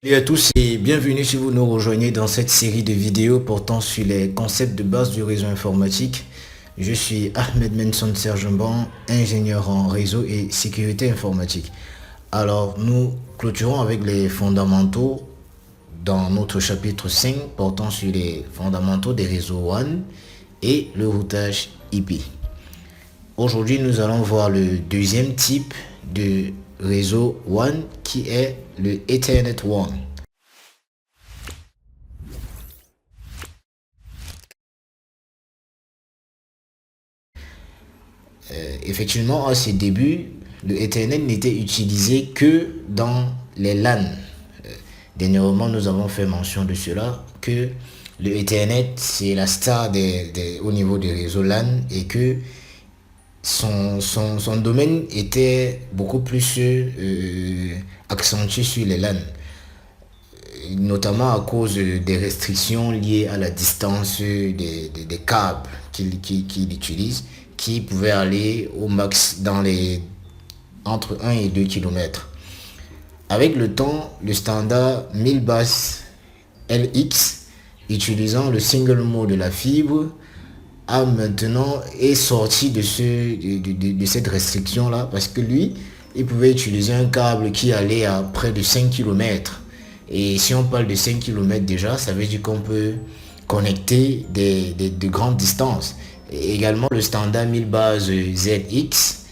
Salut à tous et bienvenue si vous nous rejoignez dans cette série de vidéos portant sur les concepts de base du réseau informatique. Je suis Ahmed Menson Sergemban, ingénieur en réseau et sécurité informatique. Alors nous clôturons avec les fondamentaux dans notre chapitre 5 portant sur les fondamentaux des réseaux WAN et le routage IP. Aujourd'hui nous allons voir le deuxième type de réseau WAN qui est le Ethernet WAN. Effectivement, à ses débuts, le Ethernet n'était utilisé que dans les LAN. Dernièrement, nous avons fait mention de cela, que le Ethernet, c'est la star au niveau des réseaux LAN et que son domaine était beaucoup plus accentué sur les LAN, notamment à cause des restrictions liées à la distance des câbles qu'il utilise, qui pouvaient aller au max entre 1 et 2 km. Avec le temps, le standard 1000 bases LX, utilisant le single mode de la fibre, est sorti de cette restriction là, parce que lui, il pouvait utiliser un câble qui allait à près de 5 km. Et si on parle de 5 km déjà, ça veut dire qu'on peut connecter de grandes distances. Et également le standard 1000 bases ZX,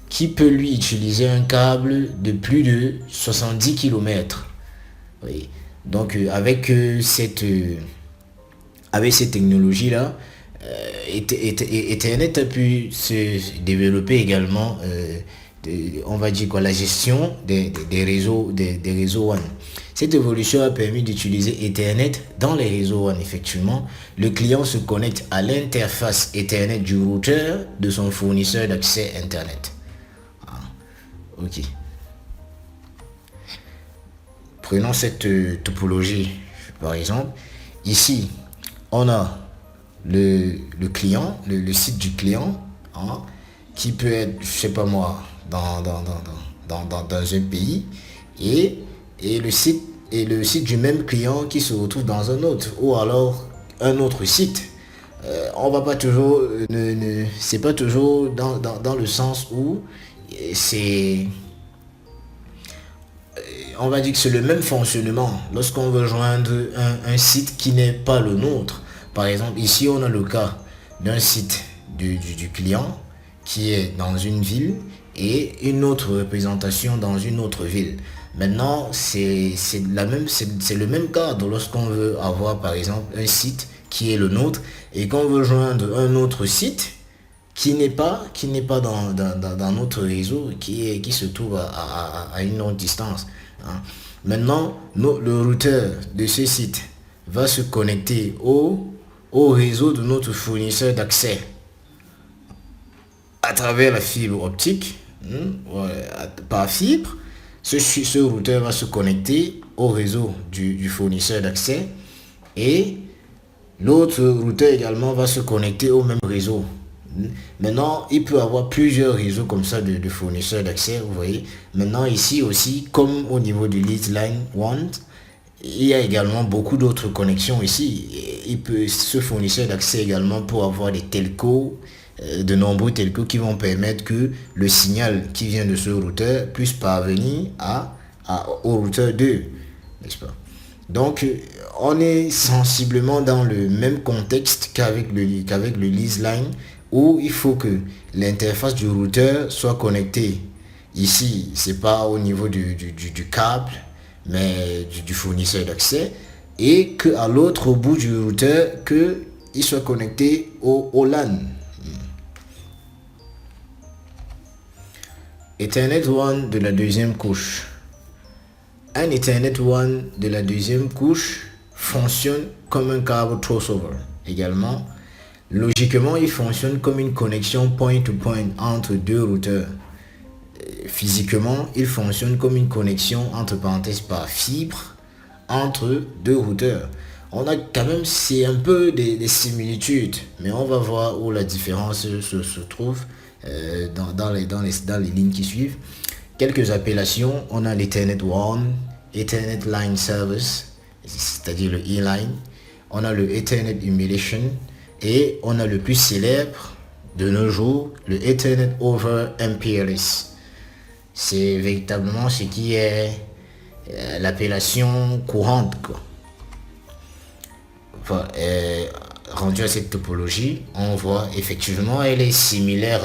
qui peut lui utiliser un câble de plus de 70 km. Oui. Donc avec cette technologie là, Ethernet a pu se développer également, on va dire quoi, la gestion des réseaux WAN. Cette évolution a permis d'utiliser Ethernet dans les réseaux WAN. Effectivement, le client se connecte à l'interface Ethernet du routeur de son fournisseur d'accès Internet. Ok. Prenons cette topologie, par exemple. Ici, on a le client, le site du client, hein, qui peut être, je sais pas moi, dans un pays, et le site du même client qui se retrouve dans un autre, ou alors un autre site. On va pas toujours, c'est pas toujours dans le sens où c'est, on va dire que c'est le même fonctionnement lorsqu'on veut joindre un site qui n'est pas le nôtre. Par exemple, ici on a le cas d'un site du client qui est dans une ville et une autre représentation dans une autre ville. Maintenant, c'est le même cadre lorsqu'on veut avoir par exemple un site qui est le nôtre et qu'on veut joindre un autre site qui n'est pas dans notre réseau, qui se trouve à une autre distance, hein. Maintenant, le routeur de ce site va se connecter au réseau de notre fournisseur d'accès à travers la fibre optique, par fibre. Ce routeur va se connecter au réseau du fournisseur d'accès et l'autre routeur également va se connecter au même réseau. Maintenant, il peut avoir plusieurs réseaux comme ça de fournisseurs d'accès, vous voyez. Maintenant, ici aussi, comme au niveau du lead line WAN, il y a également beaucoup d'autres connexions ici. Ce fournisseur d'accès également pour avoir des telcos, de nombreux telcos qui vont permettre que le signal qui vient de ce routeur puisse parvenir au routeur 2, n'est-ce pas? Donc, on est sensiblement dans le même contexte qu'avec le lease line, où il faut que l'interface du routeur soit connectée. Ici, c'est pas au niveau du câble, mais du fournisseur d'accès, et qu'à l'autre bout du routeur, qu'il soit connecté au LAN. Ethernet WAN de la deuxième couche. Un Ethernet WAN de la deuxième couche fonctionne comme un câble crossover. Également, logiquement, il fonctionne comme une connexion point-to-point entre deux routeurs. Physiquement, il fonctionne comme une connexion entre parenthèses par fibre entre deux routeurs. On a quand même, c'est un peu des similitudes, mais on va voir où la différence se trouve dans les lignes qui suivent. Quelques appellations, on a l'Ethernet WAN Ethernet Line Service, c'est-à-dire le E-Line. On a le Ethernet Emulation et on a le plus célèbre de nos jours, le Ethernet over MPLS. C'est véritablement ce qui est l'appellation courante, quoi. Enfin, rendu à cette topologie, on voit effectivement elle est similaire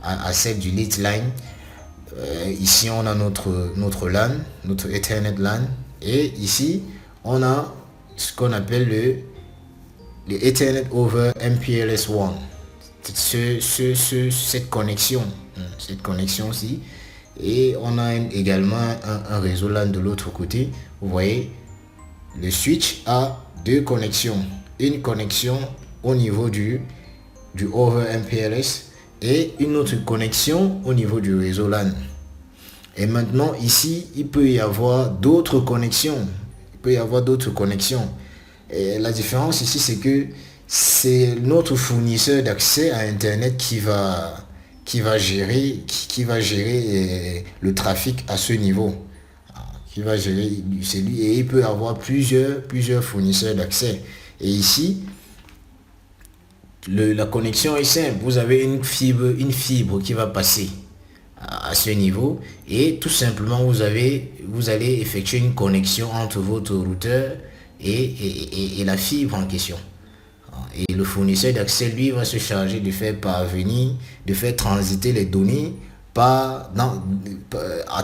à celle du lead line. Ici on a notre LAN, notre Ethernet LAN, et ici on a ce qu'on appelle le Ethernet over MPLS 1. Cette connexion-ci. Et on a également un réseau LAN de l'autre côté. Vous voyez, le switch a deux connexions. Une connexion au niveau du over MPLS et une autre connexion au niveau du réseau LAN. Et maintenant, ici, il peut y avoir d'autres connexions. Et la différence ici, c'est que c'est notre fournisseur d'accès à Internet qui va gérer le trafic à ce niveau. Qui va gérer, c'est lui, et il peut avoir plusieurs fournisseurs d'accès. Et ici, la connexion est simple. Vous avez une fibre qui va passer à ce niveau, et tout simplement vous allez effectuer une connexion entre votre routeur et la fibre en question. Et le fournisseur d'accès, lui, va se charger de faire transiter les données à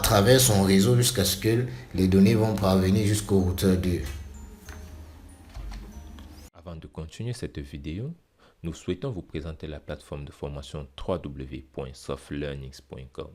travers son réseau jusqu'à ce que les données vont parvenir jusqu'au routeur 2. Avant de continuer cette vidéo, nous souhaitons vous présenter la plateforme de formation www.softlearnings.com.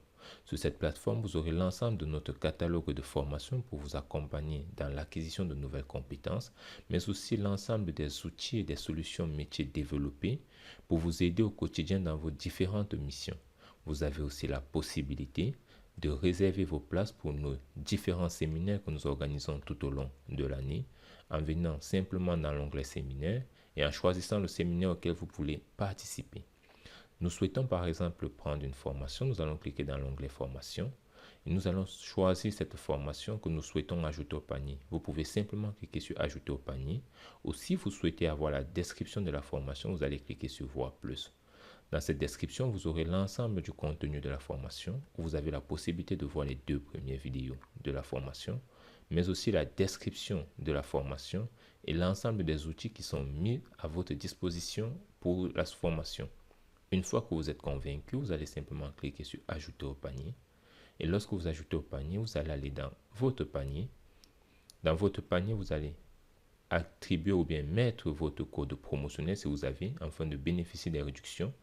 Sur cette plateforme, vous aurez l'ensemble de notre catalogue de formations pour vous accompagner dans l'acquisition de nouvelles compétences, mais aussi l'ensemble des outils et des solutions métiers développés pour vous aider au quotidien dans vos différentes missions. Vous avez aussi la possibilité de réserver vos places pour nos différents séminaires que nous organisons tout au long de l'année, en venant simplement dans l'onglet séminaire et en choisissant le séminaire auquel vous voulez participer. Nous souhaitons par exemple prendre une formation, nous allons cliquer dans l'onglet formation et nous allons choisir cette formation que nous souhaitons ajouter au panier. Vous pouvez simplement cliquer sur ajouter au panier, ou si vous souhaitez avoir la description de la formation, vous allez cliquer sur voir plus. Dans cette description, vous aurez l'ensemble du contenu de la formation. Vous avez la possibilité de voir les 2 premières vidéos de la formation, mais aussi la description de la formation et l'ensemble des outils qui sont mis à votre disposition pour la formation. Une fois que vous êtes convaincu, vous allez simplement cliquer sur ajouter au panier. Et lorsque vous ajoutez au panier, vous allez aller dans votre panier. Dans votre panier, vous allez attribuer ou bien mettre votre code promotionnel si vous avez, afin de bénéficier des réductions,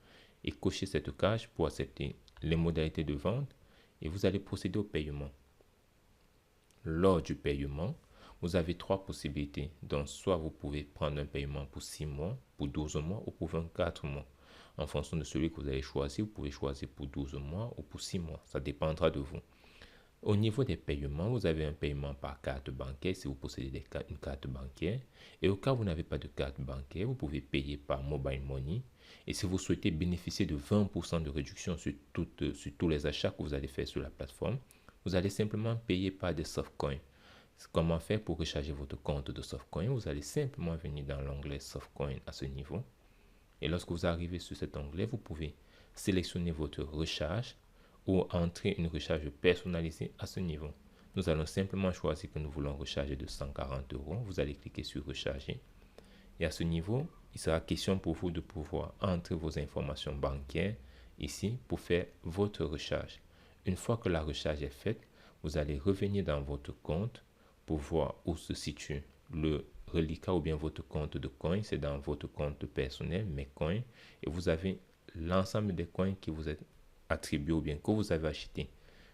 et cocher cette case pour accepter les modalités de vente, et vous allez procéder au paiement. Lors du paiement, vous avez 3 possibilités. Donc, soit vous pouvez prendre un paiement pour 6 mois, pour 12 mois ou pour 24 mois. En fonction de celui que vous allez choisir, vous pouvez choisir pour 12 mois ou pour 6 mois. Ça dépendra de vous. Au niveau des paiements, vous avez un paiement par carte bancaire si vous possédez une carte bancaire. Et au cas où vous n'avez pas de carte bancaire, vous pouvez payer par mobile money. Et si vous souhaitez bénéficier de 20% de réduction sur tous les achats que vous allez faire sur la plateforme, vous allez simplement payer par des softcoins. Comment faire pour recharger votre compte de softcoin? Vous allez simplement venir dans l'onglet softcoin à ce niveau. Et lorsque vous arrivez sur cet onglet, vous pouvez sélectionner votre recharge ou entrer une recharge personnalisée à ce niveau. Nous allons simplement choisir que nous voulons recharger de 140 €. Vous allez cliquer sur recharger. Et à ce niveau, il sera question pour vous de pouvoir entrer vos informations bancaires ici pour faire votre recharge. Une fois que la recharge est faite, vous allez revenir dans votre compte pour voir où se situe le reliquat ou bien votre compte de coins. C'est dans votre compte personnel, mes coins, et vous avez l'ensemble des coins qui vous est attribué ou bien que vous avez acheté.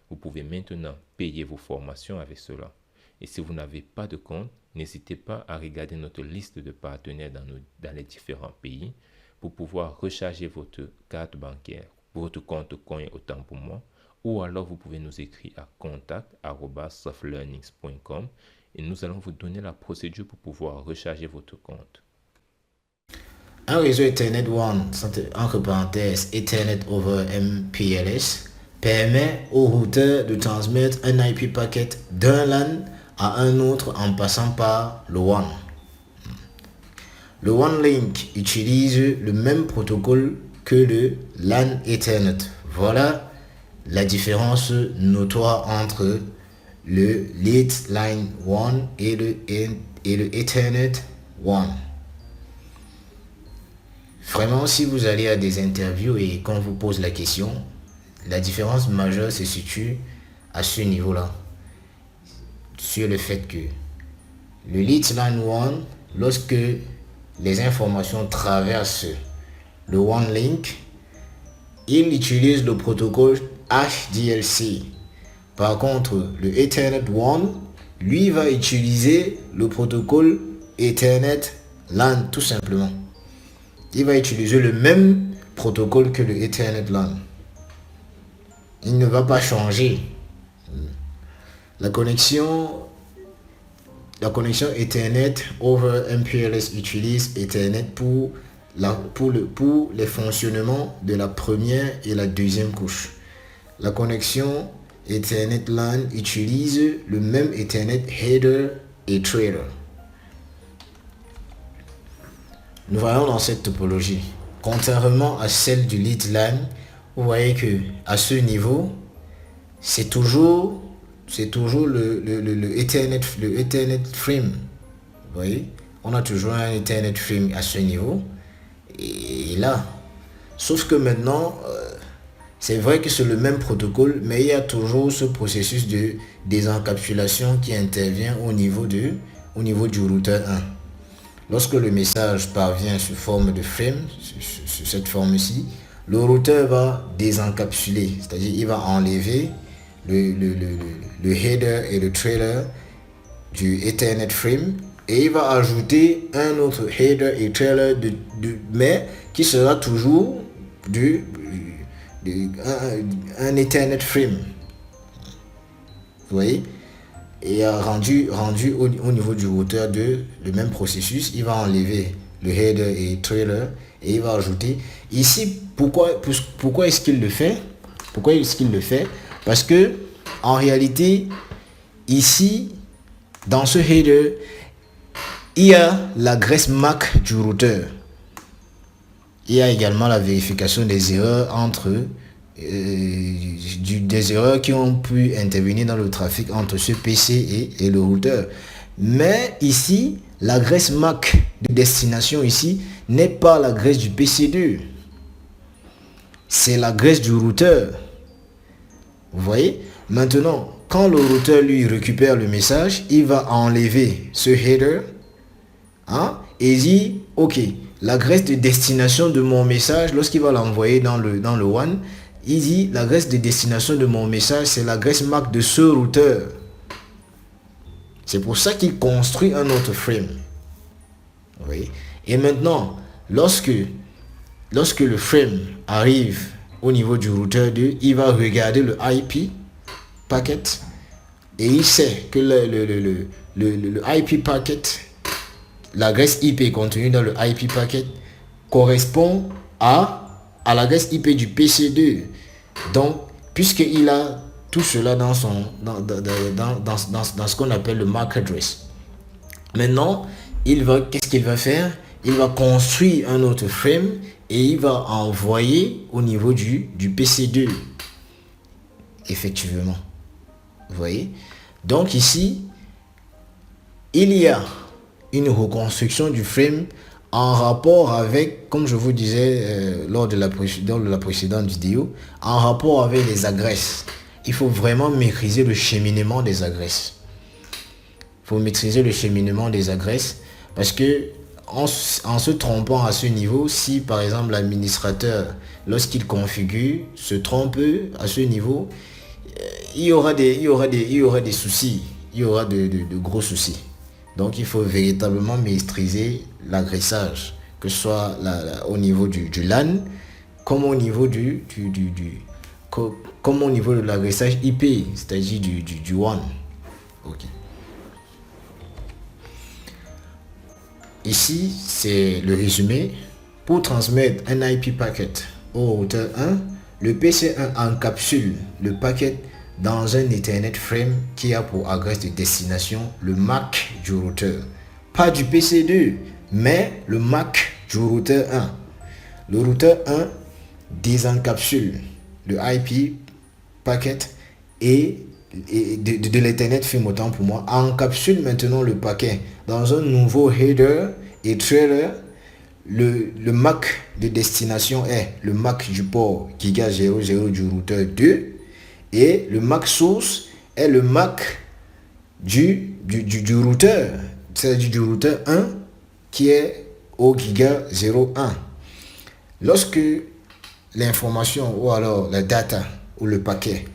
Vous pouvez maintenant payer vos formations avec cela. Et si vous n'avez pas de compte, n'hésitez pas à regarder notre liste de partenaires dans les différents pays pour pouvoir recharger votre carte bancaire, votre compte coin autant pour moi, ou alors vous pouvez nous écrire à contact@softlearnings.com et nous allons vous donner la procédure pour pouvoir recharger votre compte. Un réseau Ethernet One, entre parenthèses Ethernet over MPLS, permet au routeur de transmettre un IP packet d'un LAN à un autre en passant par le WAN. Le WAN Link utilise le même protocole que le LAN Ethernet. Voilà la différence notoire entre le Lead Line WAN et le Ethernet WAN. Vraiment, si vous allez à des interviews et qu'on vous pose la question, la différence majeure se situe à ce niveau-là. Sur le fait que le Lead Line WAN, lorsque les informations traversent le WAN Link, il utilise le protocole HDLC. Par contre, le Ethernet WAN, lui, va utiliser le protocole Ethernet LAN, tout simplement. Il va utiliser le même protocole que le Ethernet LAN. Il ne va pas changer. La connexion Ethernet over MPLS utilise Ethernet pour les fonctionnements de la première et la deuxième couche. La connexion Ethernet LAN utilise le même Ethernet header et trailer. Nous voyons dans cette topologie, contrairement à celle du lead LAN, vous voyez que à ce niveau, c'est toujours le Ethernet frame. Vous voyez, on a toujours un Ethernet frame à ce niveau. Et là, sauf que maintenant, c'est vrai que c'est le même protocole, mais il y a toujours ce processus de désencapsulation qui intervient au niveau du routeur 1. Lorsque le message parvient sous forme de frame, sur cette forme-ci, le routeur va désencapsuler, c'est-à-dire il va enlever le header et le trailer du Ethernet frame et il va ajouter un autre header et trailer mais qui sera toujours un Ethernet frame. Vous voyez, et rendu au niveau du routeur le même processus, il va enlever le header et trailer et il va ajouter ici. Pourquoi est-ce qu'il le fait? Parce que en réalité, ici, dans ce header, il y a l'adresse MAC du routeur. Il y a également la vérification des erreurs des erreurs qui ont pu intervenir dans le trafic entre ce PC et le routeur. Mais ici, l'adresse MAC de destination ici n'est pas l'adresse du PC2. C'est l'adresse du routeur. Vous voyez? Maintenant, quand le routeur lui récupère le message, il va enlever ce header et dit ok, l'adresse de destination de mon message, lorsqu'il va l'envoyer dans le WAN, il dit l'adresse de destination de mon message, c'est l'adresse MAC de ce routeur. C'est pour ça qu'il construit un autre frame. Vous voyez? Et maintenant, lorsque le frame arrive au niveau du routeur 2, il va regarder le IP packet et il sait que le IP packet, l'adresse IP contenue dans le IP packet correspond à l'adresse IP du PC2. Donc, puisqu'il a tout cela dans ce qu'on appelle le MAC address, maintenant, qu'est-ce qu'il va faire? Il va construire un autre frame et il va envoyer au niveau du PC2. Effectivement. Vous voyez? Donc ici, il y a une reconstruction du frame en rapport avec, comme je vous disais lors de la précédente vidéo, en rapport avec les adresses. Il faut vraiment maîtriser le cheminement des adresses. Il faut maîtriser le cheminement des adresses parce que en se trompant à ce niveau, si par exemple l'administrateur, lorsqu'il configure, se trompe à ce niveau, il y aura des soucis, il y aura de gros soucis. Donc il faut véritablement maîtriser l'agressage, que ce soit au niveau du LAN, comme au niveau comme au niveau de l'agressage IP, c'est-à-dire du WAN. Okay. Ici, c'est le résumé. Pour transmettre un IP packet au routeur 1, le PC1 encapsule le paquet dans un Ethernet frame qui a pour adresse de destination le MAC du routeur. Pas du PC2, mais le MAC du routeur 1. Le routeur 1 désencapsule le IP packet et de l'Ethernet frame, autant pour moi, encapsule maintenant le paquet dans un nouveau header et trailer. Le MAC de destination est le MAC du port Giga 00 du routeur 2 et le MAC source est le MAC du routeur, c'est-à-dire du routeur 1 qui est au Giga 01. Lorsque l'information ou alors la data ou le paquet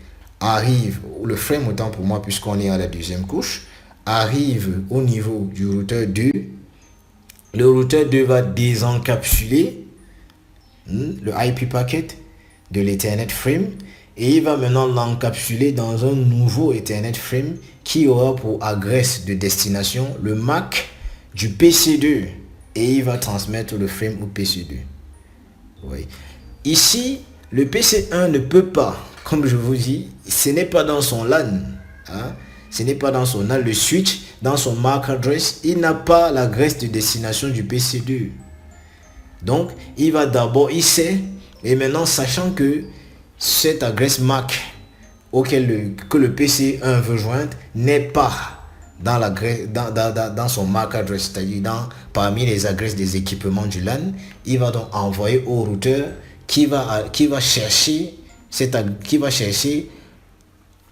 arrive, ou le frame autant pour moi puisqu'on est à la deuxième couche, arrive au niveau du routeur 2, le routeur 2 va désencapsuler le IP packet de l'Ethernet frame et il va maintenant l'encapsuler dans un nouveau Ethernet frame qui aura pour adresse de destination le MAC du PC2 et il va transmettre le frame au PC2. Oui. Ici, le PC1 ne peut pas, comme je vous dis, ce n'est pas dans son LAN, hein, ce n'est pas dans son LAN, le switch, dans son MAC address, il n'a pas l'adresse de destination du PC2. Donc, il va d'abord, il sait, et maintenant, sachant que cette adresse MAC que le PC1 veut joindre n'est pas dans son MAC address, c'est-à-dire parmi les adresses des équipements du LAN, il va donc envoyer au routeur qui va chercher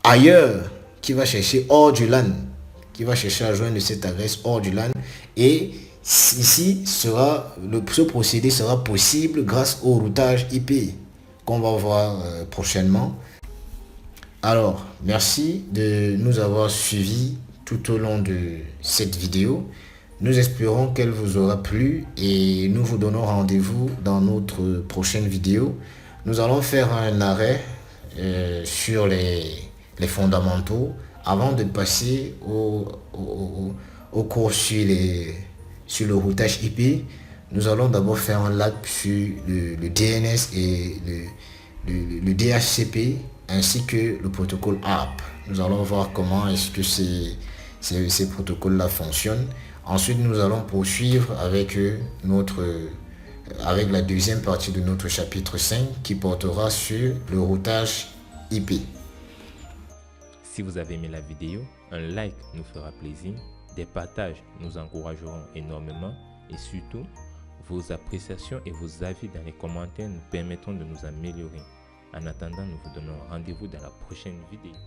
ailleurs, qui va chercher hors du LAN, qui va chercher à joindre cette adresse hors du LAN. Et ici, ce procédé sera possible grâce au routage IP qu'on va voir prochainement. Alors, merci de nous avoir suivis tout au long de cette vidéo. Nous espérons qu'elle vous aura plu et nous vous donnons rendez-vous dans notre prochaine vidéo. Nous allons faire un arrêt sur les fondamentaux avant de passer au cours sur le routage IP. Nous allons d'abord faire un lab sur le DNS et le DHCP ainsi que le protocole ARP. Nous allons voir comment est-ce que ces protocoles-là fonctionnent. Ensuite, nous allons poursuivre avec la deuxième partie de notre chapitre 5 qui portera sur le routage IP. Si vous avez aimé la vidéo, un like nous fera plaisir, des partages nous encourageront énormément et surtout, vos appréciations et vos avis dans les commentaires nous permettront de nous améliorer. En attendant, nous vous donnons rendez-vous dans la prochaine vidéo.